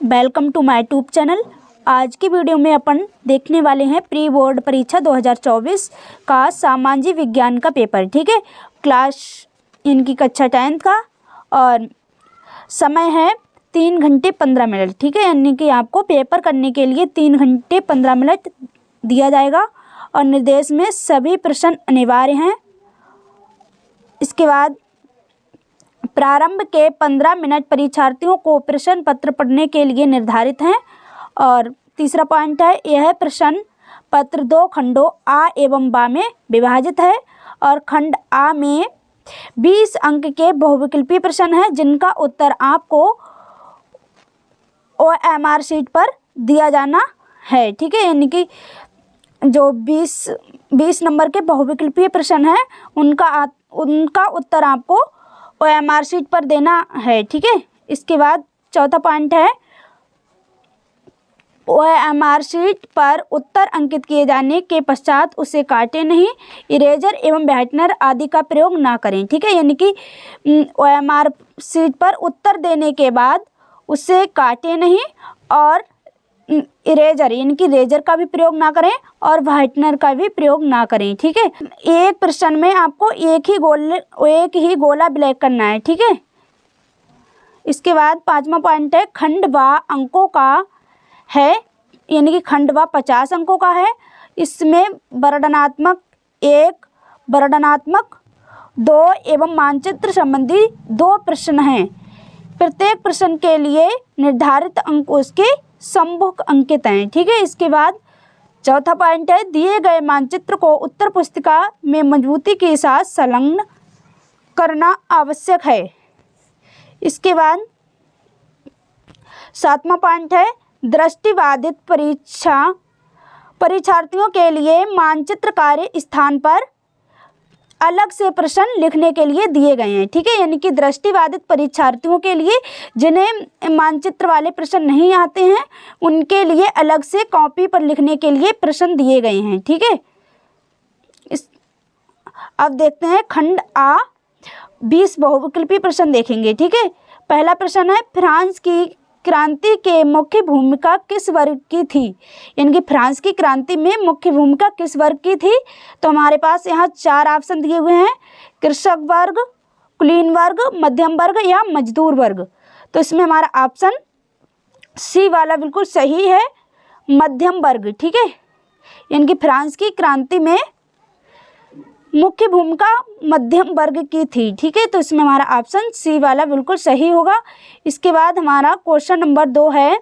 Welcome to my YouTube channel. आज की video में अपन देखने वाले हैं प्री बोर्ड परीक्षा 2024 का सामाजिक विज्ञान का पेपर। ठीक है, क्लास इनकी कक्षा 10th का, और समय है 3 घंटे 15 मिनट। ठीक है, यानी कि आपको पेपर करने के लिए 3 घंटे 15 मिनट दिया जाएगा और निर्देश में सभी प्रश्न अनिवार्य हैं। इसके बाद प्रारंभ के 15 मिनट परीक्षार्थियों को प्रश्न पत्र पढ़ने के लिए निर्धारित हैं। और तीसरा पॉइंट है, यह प्रश्न पत्र 2 खंडों आ एवं बा में विभाजित है और खंड आ में 20 अंक के बहुविकल्पीय प्रश्न हैं, जिनका उत्तर आपको OMR शीट पर दिया जाना है। ठीक है, यानी कि जो 20 नंबर के बहुविकल्पीय प्रश्न हैं उनका उत्तर आपको OMR शीट पर देना है। ठीक है, इसके बाद चौथा पॉइंट है, OMR शीट पर उत्तर अंकित किए जाने के पश्चात उसे काटें नहीं, इरेजर एवं व्हाइटनर आदि का प्रयोग ना करें। ठीक है, यानी कि OMR शीट पर उत्तर देने के बाद उसे काटें नहीं और इरेजर यानी कि रेजर का भी प्रयोग ना करें और व्हाइटनर का भी प्रयोग ना करें। ठीक है, एक प्रश्न में आपको एक ही गोला ब्लैक करना है। ठीक है, इसके बाद 5वां पॉइंट है, खंड व अंकों का है, यानी कि खंड व 50 अंकों का है। इसमें वर्णनात्मक 1, वर्णनात्मक 2 एवं मानचित्र संबंधी 2 प्रश्न हैं। प्रत्येक प्रश्न के लिए निर्धारित अंक उसके सम्मुख अंकित हैं। ठीक है, इसके बाद चौथा पॉइंट है, दिए गए मानचित्र को उत्तर पुस्तिका में मजबूती के साथ संलग्न करना आवश्यक है। इसके बाद 7वां पॉइंट है, दृष्टिबाधित परीक्षार्थियों के लिए मानचित्र कार्य स्थान पर अलग से प्रश्न लिखने के लिए दिए गए हैं। ठीक है, यानी कि दृष्टिबाधित परीक्षार्थियों के लिए जिन्हें मानचित्र वाले प्रश्न नहीं आते हैं उनके लिए अलग से कॉपी पर लिखने के लिए प्रश्न दिए गए हैं। ठीक है, अब देखते हैं खंड आ 20 बहुविकल्पीय प्रश्न देखेंगे। ठीक है, पहला प्रश्न है, फ्रांस की क्रांति के मुख्य भूमिका किस वर्ग की थी, यानी कि फ्रांस की क्रांति में मुख्य भूमिका किस वर्ग की थी। तो हमारे पास यहाँ 4 ऑप्शन दिए हुए हैं, कृषक वर्ग, कुलीन वर्ग, मध्यम वर्ग या मजदूर वर्ग। तो इसमें हमारा ऑप्शन सी वाला बिल्कुल सही है, मध्यम वर्ग। ठीक है, यानी कि फ्रांस की क्रांति में मुख्य भूमिका मध्यम वर्ग की थी। ठीक है, तो इसमें हमारा ऑप्शन सी वाला बिल्कुल सही होगा। इसके बाद हमारा क्वेश्चन नंबर 2 है,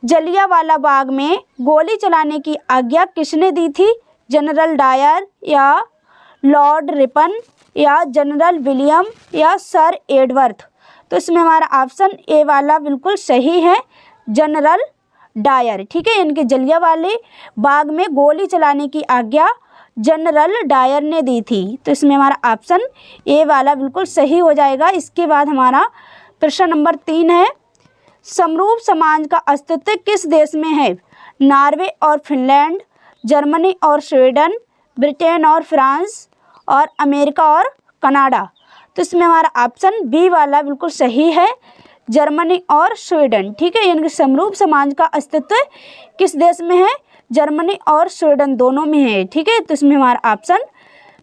जलियांवाला बाग में गोली चलाने की आज्ञा किसने दी थी, जनरल डायर या लॉर्ड रिपन या जनरल विलियम या सर एडवर्थ। तो इसमें हमारा ऑप्शन ए वाला बिल्कुल सही है, जनरल डायर। ठीक है, यानी कि जलियांवाले बाग में गोली चलाने की आज्ञा जनरल डायर ने दी थी। तो इसमें हमारा ऑप्शन ए वाला बिल्कुल सही हो जाएगा। इसके बाद हमारा प्रश्न नंबर 3 है, समरूप समाज का अस्तित्व किस देश में है, नॉर्वे और फिनलैंड, जर्मनी और स्वीडन, ब्रिटेन और फ्रांस और अमेरिका और कनाडा। तो इसमें हमारा ऑप्शन बी वाला बिल्कुल सही है, जर्मनी और स्वीडन। ठीक है, यानी कि समरूप समाज का अस्तित्व किस देश में है, जर्मनी और स्वीडन दोनों में है। ठीक है, तो इसमें हमारा ऑप्शन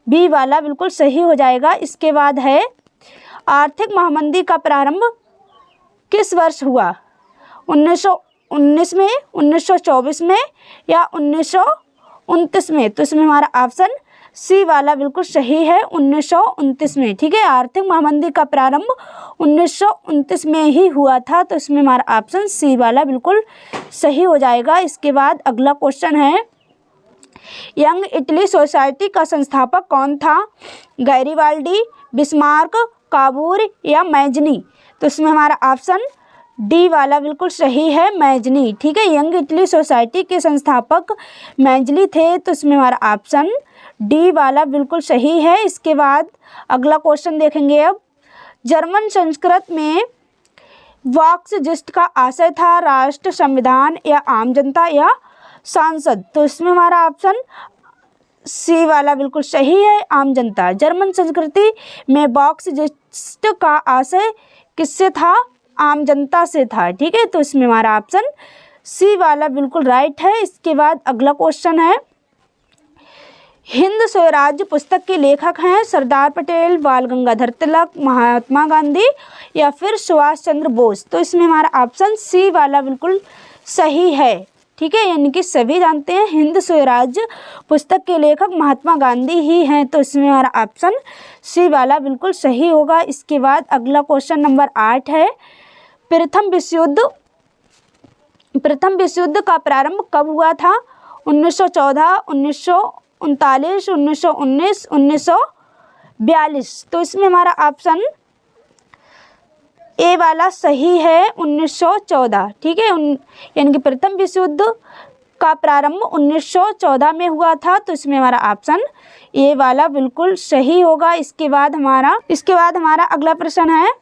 बी वाला बिल्कुल सही हो जाएगा। इसके बाद है, आर्थिक महामंदी का प्रारंभ किस वर्ष हुआ, 1919 में, 1924 में या 1929 में। तो इसमें हमारा ऑप्शन सी वाला बिल्कुल सही है, 1929 में। ठीक है, आर्थिक महामंदी का प्रारंभ 1929 में ही हुआ था। तो इसमें हमारा ऑप्शन सी वाला बिल्कुल सही हो जाएगा। इसके बाद अगला क्वेश्चन है, यंग इटली सोसाइटी का संस्थापक कौन था, गैरिबाल्डी, बिस्मार्क, काबूर या मैजनी। तो इसमें हमारा ऑप्शन डी वाला बिल्कुल सही है, मैजनी। ठीक है, यंग इटली सोसाइटी के संस्थापक मैजनी थे। तो इसमें हमारा ऑप्शन डी वाला बिल्कुल सही है। इसके बाद अगला क्वेश्चन देखेंगे, अब जर्मन संस्कृत में वॉक्सजिस्ट का आशय था, राष्ट्र, संविधान या आम जनता या सांसद। तो इसमें हमारा ऑप्शन सी वाला बिल्कुल सही है, आम जनता। जर्मन संस्कृति में वॉक्सजिस्ट का आशय किससे था, आम जनता से था। ठीक है, तो इसमें हमारा ऑप्शन सी वाला बिल्कुल राइट है। इसके बाद अगला क्वेश्चन है, हिंद स्वराज्य पुस्तक के लेखक हैं सरदार पटेल, बाल गंगाधर तिलक, महात्मा गांधी या फिर सुभाष चंद्र बोस। तो इसमें हमारा ऑप्शन सी वाला बिल्कुल सही है। ठीक है, यानी कि सभी जानते हैं हिंद स्वराज्य पुस्तक के लेखक महात्मा गांधी ही हैं। तो इसमें हमारा ऑप्शन सी वाला बिल्कुल सही होगा। इसके बाद अगला क्वेश्चन नंबर 8 है, प्रथम विश्व युद्ध का प्रारंभ कब हुआ था? 1914, 1939, 1919, 1942। तो इसमें हमारा ऑप्शन ए वाला सही है, 1914। ठीक है, यानी कि प्रथम विश्व युद्ध का प्रारंभ 1914 में हुआ था। तो इसमें हमारा ऑप्शन ए वाला बिल्कुल सही होगा। इसके बाद हमारा अगला प्रश्न है,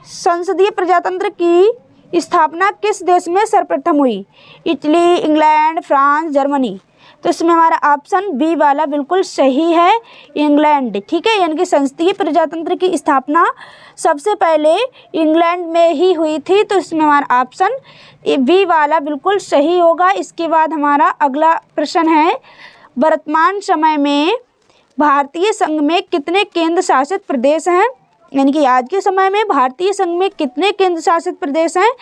संसदीय प्रजातंत्र की स्थापना किस देश में सर्वप्रथम हुई? Italy, England, France, Germany. तो इसमें हमारा ऑप्शन बी वाला बिल्कुल सही है, इंग्लैंड। ठीक है, यानी कि संसदीय प्रजातंत्र की स्थापना सबसे पहले इंग्लैंड में ही हुई थी। तो इसमें हमारा ऑप्शन बी वाला बिल्कुल सही होगा। इसके बाद हमारा अगला प्रश्न है, वर्तमान समय में भारतीय संघ में कितने केंद्र शासित प्रदेश हैं? यानी कि आज के समय में भारतीय संघ में कितने केंद्र शासित प्रदेश हैं,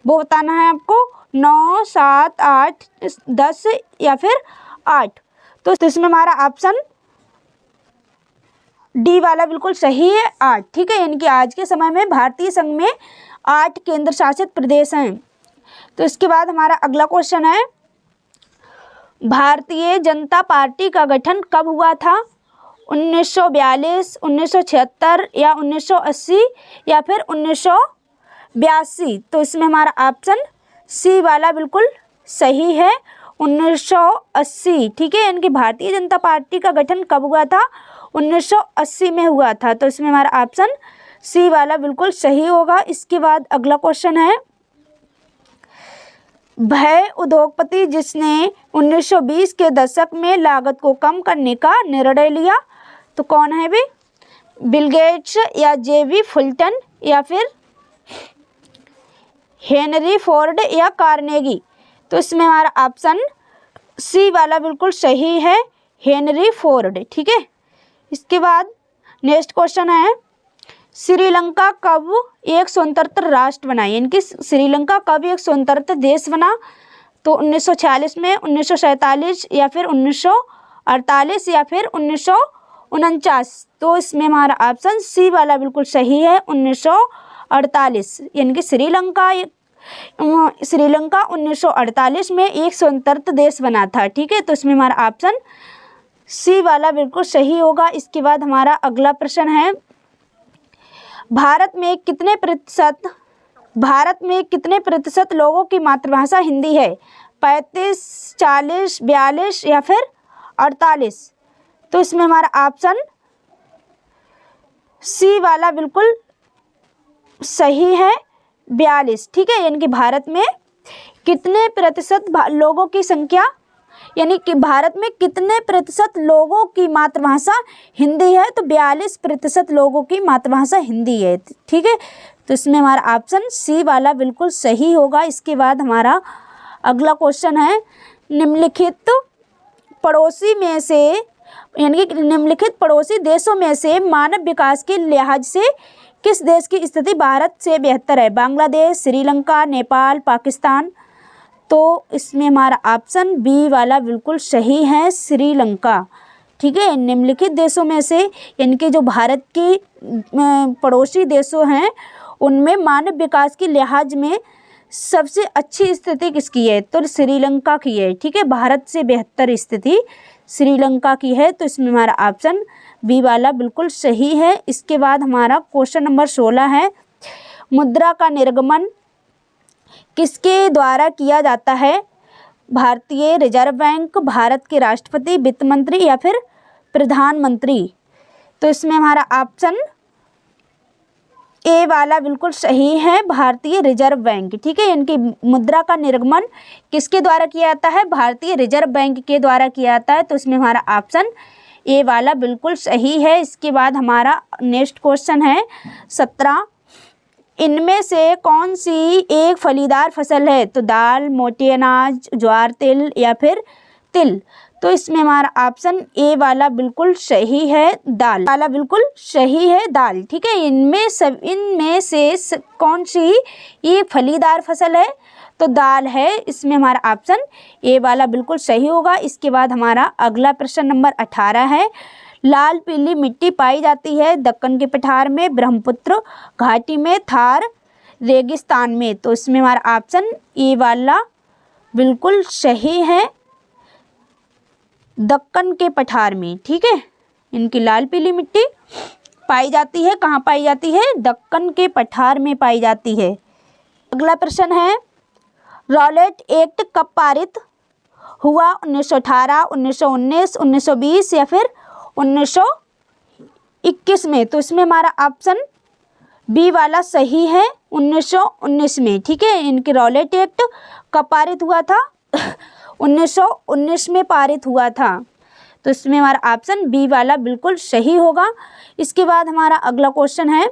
वो बताना है आपको। 9, 7, 8, 10 या फिर 8। तो इसमें हमारा ऑप्शन डी वाला बिल्कुल सही है, 8। ठीक है, यानी कि आज के समय में भारतीय संघ में 8 केंद्र शासित प्रदेश हैं। तो इसके बाद हमारा अगला क्वेश्चन है, भारतीय जनता पार्टी का गठन कब हुआ था? 1942, 1976 या 1980 या फिर 1982। तो इसमें हमारा ऑप्शन सी वाला बिल्कुल सही है, 1980। ठीक है, यानी कि भारतीय जनता पार्टी का गठन कब हुआ था? 1980 में हुआ था। तो इसमें हमारा ऑप्शन सी वाला बिल्कुल सही होगा। इसके बाद अगला क्वेश्चन है, भय उद्योगपति जिसने 1920 के दशक में लागत को कम करने का निर्णय लिया, तो कौन है वे? बिल गेट्स या जेबी फुलटन या फिर हेनरी फोर्ड या कार्नेगी। तो इसमें हमारा ऑप्शन सी वाला बिल्कुल सही है, हेनरी फोर्ड। ठीक है, इसके बाद नेक्स्ट क्वेश्चन है, श्रीलंका कब एक स्वतंत्र राष्ट्र बना? यानी कि श्रीलंका कब एक स्वतंत्र देश बना? तो 1946 में, 1947 या फिर 1948 या फिर 1949। तो इसमें हमारा ऑप्शन सी वाला बिल्कुल सही है, 1948। यानी कि श्रीलंका 1948 में एक स्वतंत्र देश बना था। ठीक है, तो इसमें हमारा ऑप्शन सी वाला बिल्कुल सही होगा। इसके बाद हमारा अगला प्रश्न है, भारत में कितने प्रतिशत लोगों की मातृभाषा हिंदी है? 35, 40, 42 या फिर 48। तो इसमें हमारा ऑप्शन सी वाला बिल्कुल सही है, 42। ठीक है, यानी कि भारत में कितने प्रतिशत लोगों की संख्या, यानी कि भारत में कितने प्रतिशत लोगों की मातृभाषा हिंदी है? तो 42% लोगों की मातृभाषा हिंदी है। ठीक है, तो इसमें हमारा ऑप्शन सी वाला बिल्कुल सही होगा। इसके बाद हमारा अगला क्वेश्चन है, निम्नलिखित पड़ोसी देशों में से मानव विकास के लिहाज से किस देश की स्थिति भारत से बेहतर है? बांग्लादेश, श्रीलंका, नेपाल, पाकिस्तान। तो इसमें हमारा ऑप्शन बी वाला बिल्कुल सही है, श्रीलंका। ठीक है, निम्नलिखित देशों में से, यानी कि जो भारत के पड़ोसी देशों हैं उनमें मानव विकास के लिहाज में सबसे अच्छी स्थिति किसकी है? तो श्रीलंका की है। ठीक है, भारत से बेहतर स्थिति श्रीलंका की है। तो इसमें हमारा ऑप्शन बी वाला बिल्कुल सही है। इसके बाद हमारा क्वेश्चन नंबर 16 है, मुद्रा का निर्गमन किसके द्वारा किया जाता है? भारतीय रिजर्व बैंक, भारत के राष्ट्रपति, वित्त मंत्री या फिर प्रधानमंत्री। तो इसमें हमारा ऑप्शन ए वाला बिल्कुल सही है, भारतीय रिजर्व बैंक। ठीक है, यानी कि मुद्रा का निर्गमन किसके द्वारा किया जाता है? भारतीय रिजर्व बैंक के द्वारा किया जाता है। तो इसमें हमारा ऑप्शन ए वाला बिल्कुल सही है। इसके बाद हमारा नेक्स्ट क्वेश्चन है 17, इनमें से कौन सी एक फलीदार फसल है? तो दाल, मोटे अनाज, ज्वार, तिल या फिर तिल। तो इसमें हमारा ऑप्शन ए वाला बिल्कुल सही है, दाल वाला बिल्कुल सही है, दाल। ठीक है, इनमें से कौन सी ये फलीदार फसल है? तो दाल है। इसमें हमारा ऑप्शन ए वाला बिल्कुल सही होगा। इसके बाद हमारा अगला प्रश्न नंबर 18 है, लाल पीली मिट्टी पाई जाती है दक्कन के पठार में, ब्रह्मपुत्र घाटी में, थार रेगिस्तान में। तो इसमें हमारा ऑप्शन ए वाला बिल्कुल सही है, दक्कन के पठार में। ठीक है, इनकी लाल पीली मिट्टी पाई जाती है, कहाँ पाई जाती है? दक्कन के पठार में पाई जाती है। अगला प्रश्न है, रॉलेट एक्ट कब पारित हुआ? 1918, 1919, 1920 या फिर 1921 में। तो इसमें हमारा ऑप्शन बी वाला सही है, 1919 में। ठीक है, इनकी रॉलेट एक्ट कब पारित हुआ था? 1919 में पारित हुआ था। तो इसमें हमारा ऑप्शन बी वाला बिल्कुल सही होगा। इसके बाद हमारा अगला क्वेश्चन है,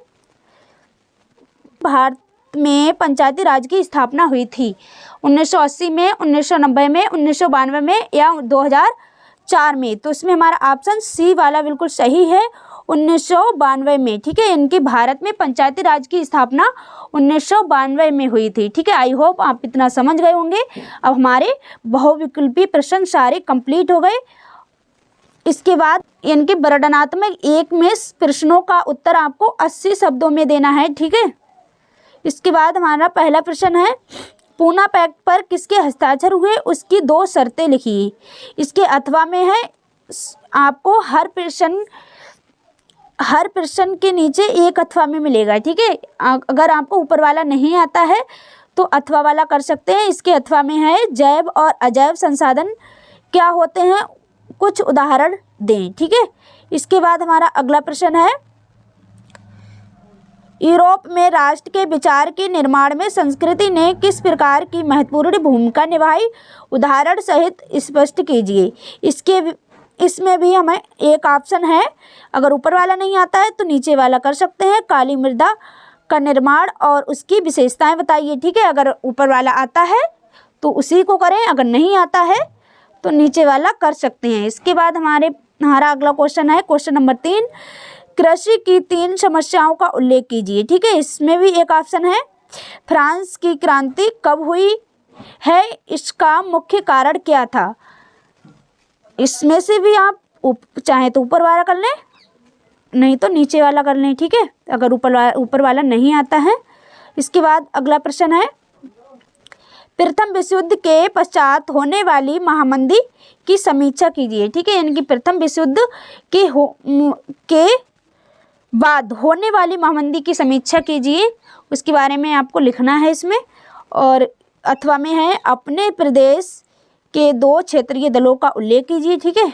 भारत में पंचायती राज की स्थापना हुई थी 1980 में, 1990 में, 1992 में या 2004 में। तो इसमें हमारा ऑप्शन सी वाला बिल्कुल सही है, 1992 में। ठीक है, इनकी भारत में पंचायती राज की स्थापना 1992 में हुई थी। ठीक है, आई होप आप इतना समझ गए होंगे। अब हमारे बहुविकल्पी प्रश्न सारे कंप्लीट हो गए। इसके बाद इनके वर्णनात्मक एक में प्रश्नों का उत्तर आपको 80 शब्दों में देना है। ठीक है, इसके बाद हमारा पहला प्रश्न है, पूना पैक्ट पर किसके हस्ताक्षर हुए? उसकी 2 शर्तें लिखिए। इसके अथवा में है, आपको हर प्रश्न के नीचे एक अथवा में मिलेगा। ठीक है, अगर आपको ऊपर वाला नहीं आता है तो अथवा वाला कर सकते हैं। इसके अथवा में है, जैव और अजैव संसाधन क्या होते हैं? कुछ उदाहरण दें। ठीक है, इसके बाद हमारा अगला प्रश्न है, यूरोप में राष्ट्र के विचार के निर्माण में संस्कृति ने किस प्रकार की महत्वपूर्ण भूमिका निभाई? उदाहरण सहित स्पष्ट कीजिए। इसमें भी हमें एक ऑप्शन है, अगर ऊपर वाला नहीं आता है तो नीचे वाला कर सकते हैं। काली मृदा का निर्माण और उसकी विशेषताएं बताइए। ठीक है, अगर ऊपर वाला आता है तो उसी को करें, अगर नहीं आता है तो नीचे वाला कर सकते हैं। इसके बाद हमारा अगला क्वेश्चन है, क्वेश्चन नंबर 3, कृषि की 3 समस्याओं का उल्लेख कीजिए। ठीक है, इसमें भी एक ऑप्शन है, फ्रांस की क्रांति कब हुई है? इसका मुख्य कारण क्या था? इसमें से भी आप चाहे तो ऊपर वाला कर लें, नहीं तो नीचे वाला कर लें। ठीक है, अगर ऊपर वाला नहीं आता है। इसके बाद अगला प्रश्न है, प्रथम विश्व युद्ध के पश्चात होने वाली महामंदी की समीक्षा कीजिए। ठीक है, इनकी प्रथम विश्व युद्ध के बाद होने वाली महामंदी की समीक्षा कीजिए, उसके बारे में आपको लिखना है इसमें। और अथवा में है, अपने प्रदेश के 2 क्षेत्रीय दलों का उल्लेख कीजिए। ठीक है,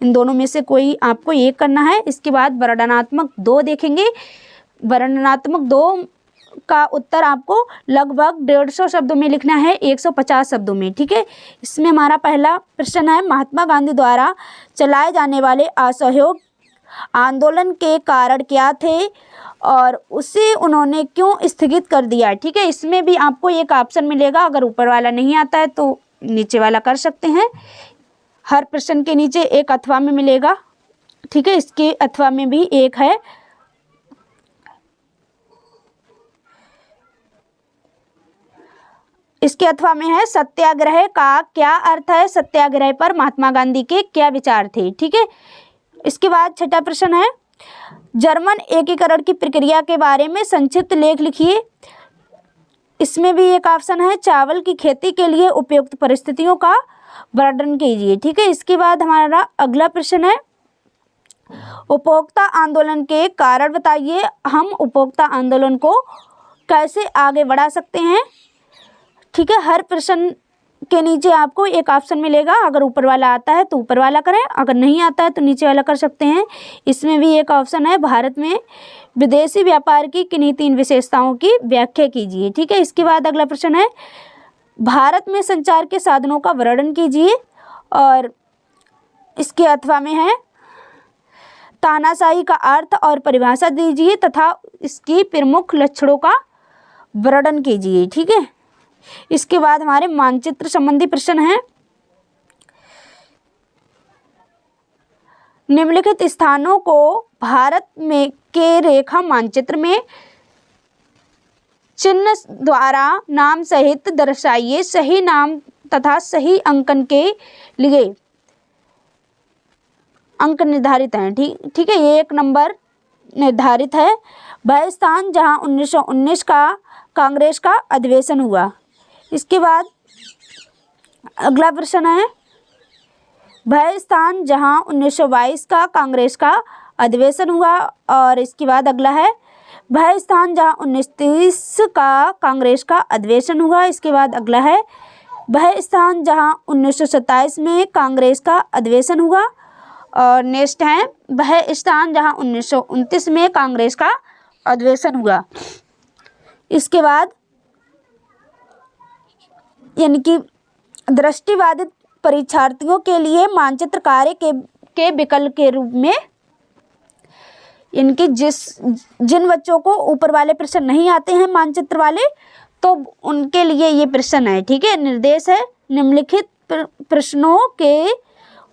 इन दोनों में से कोई आपको एक करना है। इसके बाद वर्णनात्मक 2 देखेंगे। वर्णनात्मक 2 का उत्तर आपको लगभग 150 शब्दों में लिखना है, 150 शब्दों में। ठीक है, इसमें हमारा पहला प्रश्न है, महात्मा गांधी द्वारा चलाए जाने वाले असहयोग आंदोलन के कारण क्या थे और उसे उन्होंने क्यों स्थगित कर दिया? ठीक है, इसमें भी आपको एक ऑप्शन मिलेगा, अगर ऊपर वाला नहीं आता है तो नीचे वाला कर सकते हैं। हर प्रश्न के नीचे एक अथवा में मिलेगा। ठीक है, इसके अथवा में भी एक है। इसके अथवा में है, सत्याग्रह का क्या अर्थ है? सत्याग्रह पर महात्मा गांधी के क्या विचार थे? ठीक है, इसके बाद छठा प्रश्न है, जर्मन एकीकरण की प्रक्रिया के बारे में संक्षिप्त लेख लिखिए। इसमें भी एक ऑप्शन है, चावल की खेती के लिए उपयुक्त परिस्थितियों का वर्णन कीजिए। ठीक है, इसके बाद हमारा अगला प्रश्न है, उपभोक्ता आंदोलन के कारण बताइए। हम उपभोक्ता आंदोलन को कैसे आगे बढ़ा सकते हैं? ठीक है, हर प्रश्न के नीचे आपको एक ऑप्शन मिलेगा, अगर ऊपर वाला आता है तो ऊपर वाला करें, अगर नहीं आता है तो नीचे वाला कर सकते हैं। इसमें भी एक ऑप्शन है, भारत में विदेशी व्यापार की किन्हीं 3 विशेषताओं की व्याख्या कीजिए। ठीक है, इसके बाद अगला प्रश्न है, भारत में संचार के साधनों का वर्णन कीजिए। और इसके अथवा में है, तानाशाही का अर्थ और परिभाषा दीजिए तथा इसकी प्रमुख लक्षणों का वर्णन कीजिए। ठीक है, इसके बाद हमारे मानचित्र संबंधी प्रश्न हैं। निम्नलिखित स्थानों को भारत में के रेखा मानचित्र में चिन्ह द्वारा नाम सहित दर्शाइए। सही नाम तथा सही अंकन के लिए अंक निर्धारित हैं। ठीक है, ये 1 नंबर निर्धारित है। वह स्थान जहां 1919 का कांग्रेस का अधिवेशन हुआ। इसके बाद अगला प्रश्न है, वह स्थान जहां 1922 का कांग्रेस का अधिवेशन हुआ। और इसके बाद अगला है, वह स्थान जहां 1930 का कांग्रेस का अधिवेशन हुआ। इसके बाद अगला है, वह स्थान जहां 1927 में कांग्रेस का अधिवेशन हुआ। और नेक्स्ट है, वह स्थान जहां 1929 में कांग्रेस का अधिवेशन हुआ। इसके बाद यानी कि दृष्टिबाधित परीक्षार्थियों के लिए मानचित्र कार्य के विकल्प के रूप में इनकी जिन बच्चों को ऊपर वाले प्रश्न नहीं आते हैं मानचित्र वाले, तो उनके लिए ये प्रश्न है। ठीक है, निर्देश है, निम्नलिखित प्रश्नों के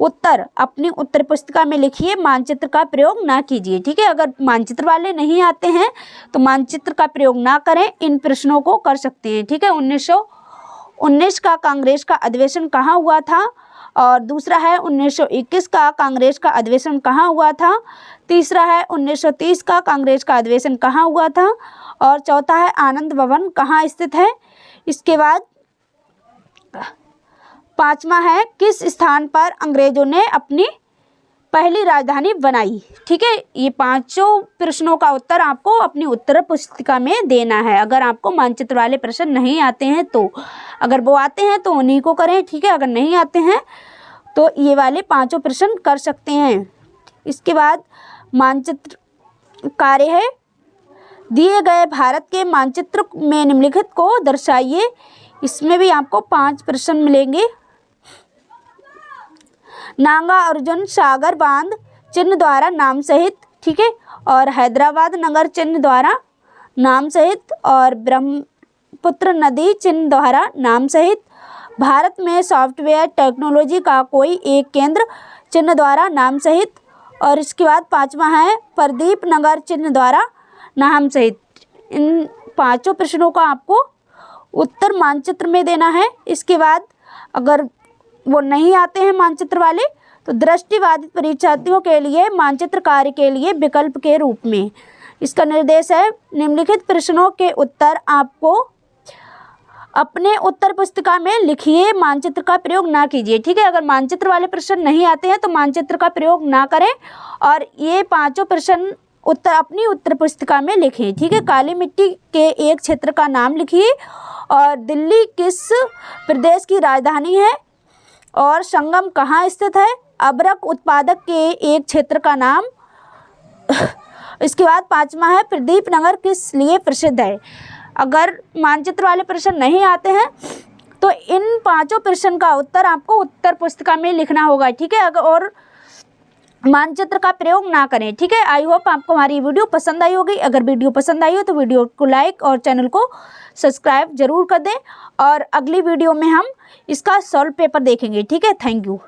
उत्तर अपनी उत्तर पुस्तिका में लिखिए, मानचित्र का प्रयोग ना कीजिए। ठीक है, अगर मानचित्र वाले नहीं आते हैं तो मानचित्र का प्रयोग ना करें, इन प्रश्नों को कर सकते हैं। ठीक है, 1919 का कांग्रेस का अधिवेशन कहाँ हुआ था, और दूसरा है 1921 का कांग्रेस का अधिवेशन कहाँ हुआ था, तीसरा है 1930 का कांग्रेस का अधिवेशन कहाँ हुआ था, और चौथा है आनंद भवन कहाँ स्थित है। इसके बाद 5वां है, किस स्थान पर अंग्रेजों ने अपनी पहली राजधानी बनाई। ठीक है, ये 5 प्रश्नों का उत्तर आपको अपनी उत्तर पुस्तिका में देना है। अगर आपको मानचित्र वाले प्रश्न नहीं आते हैं तो, अगर वो आते हैं तो उन्हीं को करें। ठीक है, अगर नहीं आते हैं तो ये वाले 5 प्रश्न कर सकते हैं। इसके बाद मानचित्र कार्य है, दिए गए भारत के मानचित्र में निम्नलिखित को दर्शाइए। इसमें भी आपको 5 प्रश्न मिलेंगे। नागा अर्जुन सागर बांध चिन्ह द्वारा नाम सहित। ठीक है, और हैदराबाद नगर चिन्ह द्वारा नाम सहित, और ब्रह्मपुत्र नदी चिन्ह द्वारा नाम सहित। भारत में सॉफ्टवेयर टेक्नोलॉजी का कोई एक केंद्र चिन्ह द्वारा नाम सहित। और इसके बाद 5वां है, प्रदीप नगर चिन्ह द्वारा नाम सहित। इन 5 प्रश्नों का आपको उत्तर मानचित्र में देना है। इसके बाद अगर वो नहीं आते हैं मानचित्र वाले तो दृष्टिबाधित परीक्षार्थियों के लिए मानचित्र कार्य के लिए विकल्प के रूप में इसका निर्देश है, निम्नलिखित प्रश्नों के उत्तर आपको अपने उत्तर पुस्तिका में लिखिए, मानचित्र का प्रयोग ना कीजिए। ठीक है, अगर मानचित्र वाले प्रश्न नहीं आते हैं तो मानचित्र का प्रयोग ना करें, और ये 5 प्रश्न उत्तर अपनी उत्तर पुस्तिका में लिखें। ठीक है, काली मिट्टी के एक क्षेत्र का नाम लिखिए, और दिल्ली किस प्रदेश की राजधानी है, और संगम कहाँ स्थित है, अबरक उत्पादक के एक क्षेत्र का नाम। इसके बाद 5वां है, प्रदीप नगर किस लिए प्रसिद्ध है। अगर मानचित्र वाले प्रश्न नहीं आते हैं तो इन 5 प्रश्न का उत्तर आपको उत्तर पुस्तिका में लिखना होगा। ठीक है, अगर और मानचित्र का प्रयोग ना करें। ठीक है, आई होप आपको हमारी वीडियो पसंद आई होगी। अगर वीडियो पसंद आई हो तो वीडियो को लाइक और चैनल को सब्सक्राइब जरूर कर दें, और अगली वीडियो में हम इसका सॉल्व पेपर देखेंगे। ठीक है, थैंक यू।